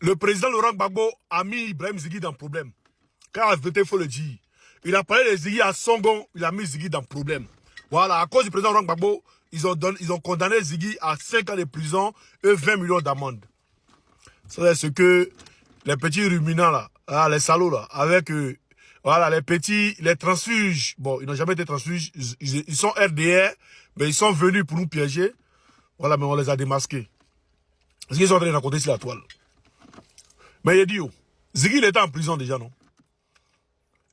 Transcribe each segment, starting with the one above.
Le président Laurent Gbagbo a mis Ibrahim Zigui dans le problème. Quand il faut le dire. Il a parlé de Zigui à Songon, il a mis Zigui dans le problème. Voilà, à cause du président Laurent Gbagbo, ils ont condamné Zigui à 5 ans de prison et 20 millions d'amende. C'est ce que les petits ruminants là, les salauds là, avec voilà, les transfuges, bon, ils n'ont jamais été transfuges, ils sont RDR, mais ils sont venus pour nous piéger. Voilà, mais on les a démasqués. Zigui sont en train de raconter sur la toile. Mais il a dit, Zigui, il était en prison déjà, non?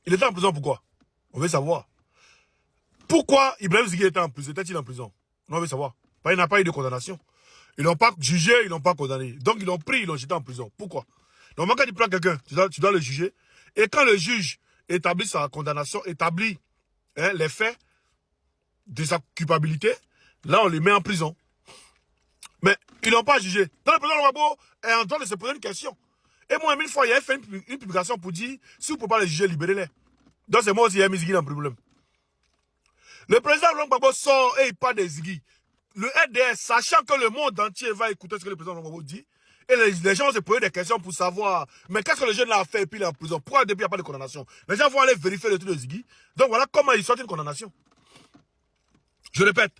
Il était en prison pourquoi? On veut savoir. Pourquoi Ibrahim Zigui était en prison? Était-il en prison? On veut savoir. Il n'a pas eu de condamnation. Ils l'ont pas jugé, ils l'ont pas condamné. Donc ils l'ont pris, ils l'ont jeté en prison. Pourquoi? Normalement, quand tu prends quelqu'un, tu dois le juger. Et quand le juge établit sa condamnation, établit les faits de sa culpabilité, là on les met en prison. Mais ils l'ont pas jugé. Dans le président Gbagbo est en train de se poser une question. Et moi, 1000 fois, il a fait une publication pour dire, si vous ne pouvez pas les juger, libérez-les. Donc c'est moi aussi, il y a mis Zigui dans le problème. Le président Gbagbo sort et il parle de Zigui. Le RDS, sachant que le monde entier va écouter ce que le président Gbagbo dit, et les gens vont se poser des questions pour savoir, mais qu'est-ce que le jeune a fait et puis il est en prison? Pourquoi depuis il n'y a pas de condamnation? Les gens vont aller vérifier le truc de Zigui. Donc voilà comment il sort une condamnation. Je répète,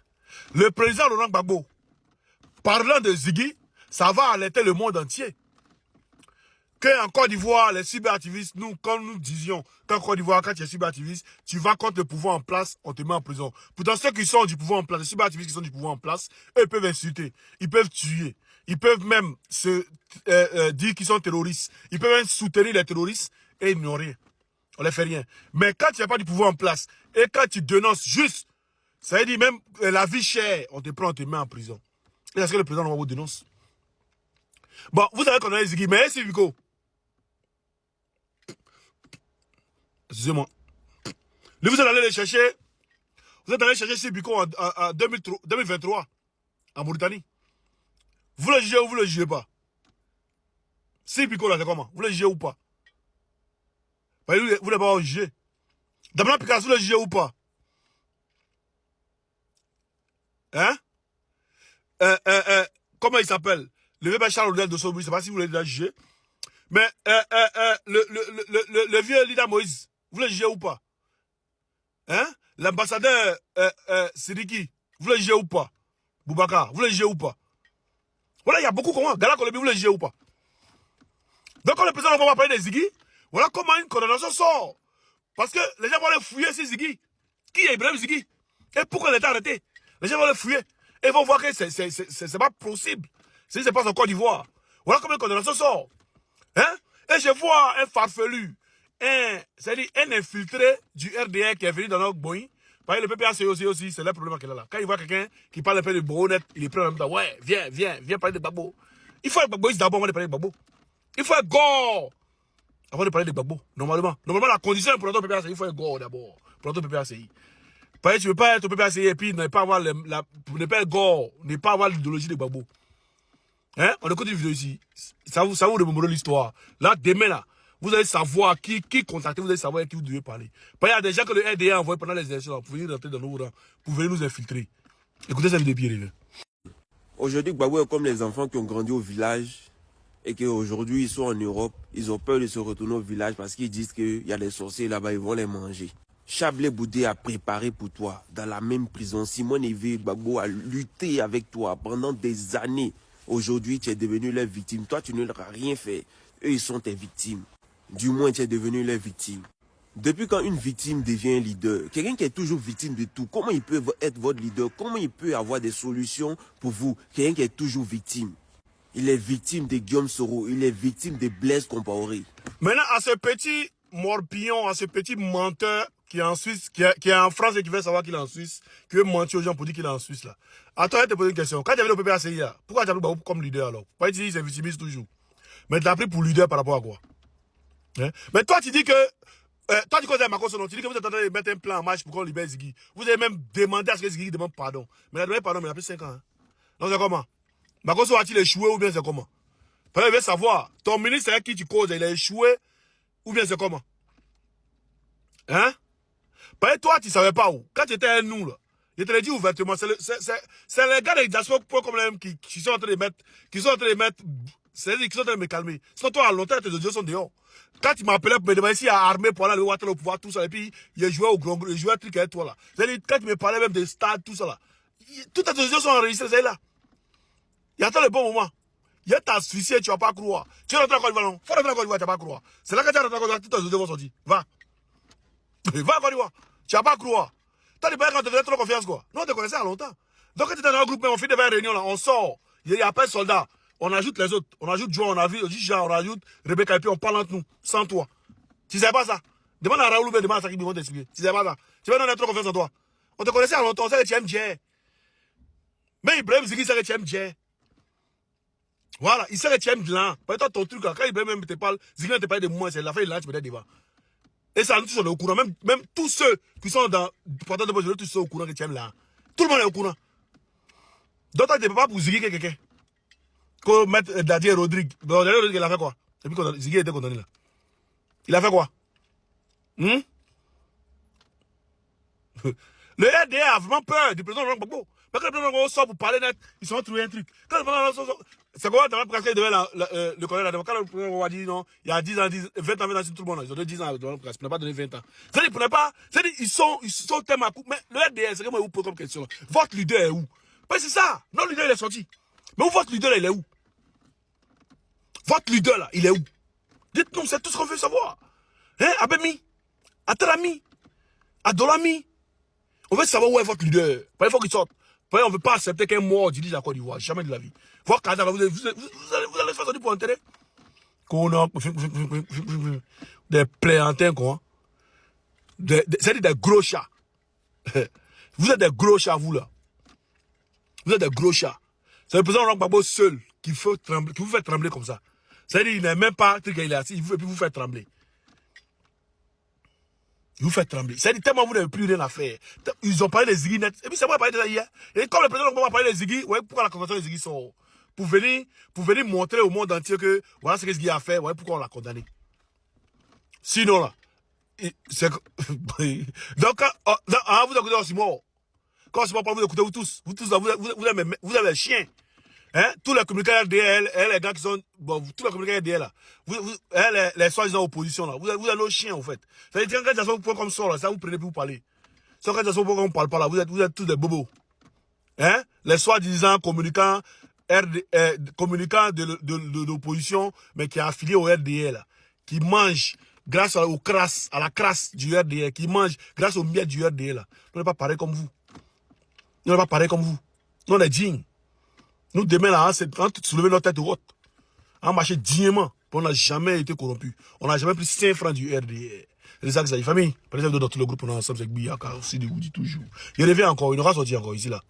le président Laurent Gbagbo, parlant de Zigui, ça va alerter le monde entier. Qu'en Côte d'Ivoire, les cyberactivistes, nous, comme nous disions, qu'en Côte d'Ivoire, quand tu es cyberactiviste, tu vas contre le pouvoir en place, on te met en prison. Pourtant, ceux qui sont du pouvoir en place, les cyberactivistes qui sont du pouvoir en place, eux, ils peuvent insulter, ils peuvent tuer, ils peuvent même se dire qu'ils sont terroristes, ils peuvent même soutenir les terroristes et ils n'ont rien. On ne les fait rien. Mais quand tu n'as pas du pouvoir en place, et quand tu dénonces juste, ça veut dire même la vie chère, on te prend, on te met en prison. Et est-ce que le président vous dénonce? Bon, vous avez condamné Zigui, mais c'est Vico. Excusez-moi. Vous êtes allé les chercher. Vous êtes allé chercher Sibiko en 2023 en Mauritanie. Vous le jugez ou vous le jugez pas? Sibiko là, c'est comment? Vous le jugez ou pas? Vous ne l'avez pas jugé. D'abord, Picasso, vous le jugez ou pas? Hein? Comment il s'appelle? Le vieux Charles Odel de Sobri, je ne sais pas si vous l'avez déjà jugé. Mais le vieux Lida Moïse, vous le jugez ou pas? Hein? L'ambassadeur Sidiki, vous le jugez ou pas? Boubacar, vous le jugez ou pas? Voilà, il y a beaucoup comment. Gala Kolobi, vous le jugez ou pas? Donc, quand le président va parler de Zigui, voilà comment une condamnation sort. Parce que les gens vont aller fouiller ces Zigui. Qui est Ibrahim Zigui? Et pourquoi il a été arrêté? Les gens vont aller fouiller. Et vont voir que c'est pas possible. Si c'est pas en Côte d'Ivoire. Voilà comment une condamnation sort. Hein? Et je vois un farfelu, c'est-à-dire un infiltré du RDR qui est venu dans notre boing. Parce que le PPAC aussi, c'est le problème qu'il a là. Quand il voit quelqu'un qui parle un peu de Bonet, il est prêt en même temps. Ouais, viens parler de Gbagbo. Il faut être Gbagbo d'abord avant de parler de Gbagbo. Il faut être gore avant de parler de Gbagbo. Normalement, la condition pour notre PPAC, il faut être gore d'abord. Pour notre PPACI. Parce que tu ne veux pas être au PPACI et puis ne pas avoir ne pas être gore, ne pas avoir l'idéologie de Gbagbo. Hein? On écoute une vidéo ici. Ça vous remémorer l'histoire. Là, demain, là, vous allez savoir qui contacter, vous allez savoir avec qui vous devez parler. Parce qu'il y a des gens que le RDA a envoyé pendant les élections pour venir rentrer dans nos rangs, pour venir nous infiltrer. Écoutez cette vidéo bien. Aujourd'hui, Gbagbo est comme les enfants qui ont grandi au village et qu'aujourd'hui ils sont en Europe. Ils ont peur de se retourner au village parce qu'ils disent qu'il y a des sorciers là-bas, ils vont les manger. Chablé Boudé a préparé pour toi dans la même prison. Simon Evé Gbagbo a lutté avec toi pendant des années. Aujourd'hui, tu es devenu leur victime. Toi, tu ne leur as rien fait. Eux, ils sont tes victimes. Du moins, tu es devenu leur victime. Depuis quand une victime devient un leader, quelqu'un qui est toujours victime de tout, comment il peut être votre leader? Comment il peut avoir des solutions pour vous? Quelqu'un qui est toujours victime. Il est victime de Guillaume Soro. Il est victime de Blaise Compaoré. Maintenant, à ce petit morpion, à ce petit menteur qui est en Suisse, qui est en France et qui veut savoir qu'il est en Suisse, qui veut mentir aux gens pour dire qu'il est en Suisse là. Attends, je te pose une question. Quand tu avais le PPACI là, pourquoi tu as pris Gbagbo comme leader alors? Pourquoi tu dis qu'il est victimiste toujours? Mais tu l'as pris pour leader par rapport à quoi? Hein? Mais toi, tu dis que. Toi, tu connais Macron, tu dis que vous êtes en train de mettre un plan en marche pour qu'on libère Zigui. Vous avez même demandé à ce que Zigui demande pardon. Mais il a demandé pardon, mais il a pris 5 ans. Hein? Donc c'est comment? Macron a-t-il échoué ou bien c'est comment? Parce que je veux savoir, ton ministre avec qui tu causes, il a échoué ou bien c'est comment? Hein? Parce que toi, tu ne savais pas où. Quand tu étais un nous, là, je te l'ai dit ouvertement, c'est les gars de diaspora comme qui sont en train de mettre C'est-à-dire qu'ils sont en train de me calmer. Sinon, toi, à longtemps, tes audios sont dehors. Quand tu m'appelais pour me demander si il y a armé pour aller au pouvoir, tout ça, et puis il jouait au grand, il jouait un truc avec toi là. C'est-à-dire, quand tu me parlais même des stades, tout ça là, toutes tes audios sont enregistrées, c'est là. Il attend le bon moment. Il y a ta suicide, tu vas pas croire. Tu es rentré en Côte d'Ivoire, non? Faut rentrer en Côte d'Ivoire, tu vas pas croire. C'est là que tu es rentré en Côte d'Ivoire, toutes tes audios vont sortir. Va. Va en Côte d'Ivoire. Tu vas pas croire. Toi, tu quand tu faisais trop confiance, quoi. Nous, on te connaissait à longtemps. Donc, quand tu étais dans un groupe, on fait des réunions là, on sort. Il y a pas de soldats. On ajoute les autres. On ajoute Joe, on ajoute Jean, on ajoute Rebecca, et puis on parle entre nous, sans toi. Tu sais pas ça? Demande à Raoul ou demande à Saki, ils vont t'expliquer. Tu sais pas ça? Tu vas donner trop confiance en toi. On te connaissait à longtemps, on sait que tu aimes Djé. Mais Ibrahim Zigui sait que tu aimes Djé. Voilà, il sait que tu aimes Glan. Par exemple, ton truc, quand Ibrahim te parle, Zigui ne te parle de moi, c'est la fin de là, tu peux être devant. Et ça, nous tous on est au courant. Même tous ceux qui sont dans le portail de Bojolo, tous sont au courant que tu aimes là. Tout le monde est au courant. Donc, tu ne peux pas pour Zigui quelqu'un. Comme mettre Dadier Rodrigue. Dadier Rodrigue, il a fait quoi? Et puis Zigui était condamné là. Il a fait quoi? Le RDA a vraiment peur du président Laurent Gbagbo. Mais quand le président Gbagbo sort pour parler net, ils sont trouvé un truc. Quand le président sort, c'est quoi? Parce qu'il devait le connaître. Quand le président Gbagbo a dit non, il y a 10 ans, 20 ans, tout le monde. Ils ont donné 10 ans, il n'a pas donné 20 ans. C'est-à-dire, ils sont tellement à coup. Mais le RDA, c'est comment vous posez comme question? Votre leader est où? Ben c'est ça. Notre leader, il est sorti. Mais où votre leader, là, il est où? Votre leader, là, il est où? Dites-nous, c'est tout ce qu'on veut savoir. Hein, Abemi, Atarami, Adolami. On veut savoir où est votre leader. Il faut qu'il sorte. On ne veut pas accepter qu'un mort dirige la Côte d'Ivoire. Jamais de la vie. Voir Kadhafi, vous allez faire sortir pour enterrer. Des pléantins, quoi. C'est-à-dire des gros chats. Vous êtes des gros chats, vous, là. Vous êtes des gros chats. C'est le président Laurent Gbagbo seul qui vous fait trembler comme ça. C'est-à-dire qu'il n'est même pas qu'il est assis, il vous fait trembler. Il vous fait trembler. C'est-à-dire tellement vous n'avez plus rien à faire. Ils ont parlé des Ziggy net. Et puis c'est moi qui ai parlé de ça hier. Et comme le président Gbagbo a parlé des Ziggy, ouais, pourquoi la convention des Ziggy sort? Pour venir montrer au monde entier que voilà ce que Ziggy a fait, ouais, pourquoi on l'a condamné. Sinon là, donc vous écoutez aussi mort. Quand c'est pas vous écoutez vous tous vous avez les chiens. Hein? Tous les communicants RDL, les gars qui sont, bon, tous les communicants RDL là, les soi-disant opposition là, vous avez nos chiens en fait. Ça veut dire que quand vous prenez comme ça là, ça vous prenez pour vous parler. Ça quand vous ne parle pas là, vous êtes tous des bobos. Hein? Les soi-disant communicants de l'opposition, mais qui est affilié au RDL là, qui mangent grâce à la crasse du RDL, qui mangent grâce au miel du RDL là. Nous n'est pas pareil comme vous. Nous n'est pas pareil comme vous. Nous on est dignes. Nous, demain, là, c'est soulever notre tête haute. On marché dignement. On n'a jamais été corrompu. On n'a jamais pris 5 francs du RDR. C'est ça que ça dit. Famille, par exemple, dans tout le groupe, on est ensemble avec Biyaka, aussi, dit toujours. Il revient encore, il nous aura sorti encore ici, là.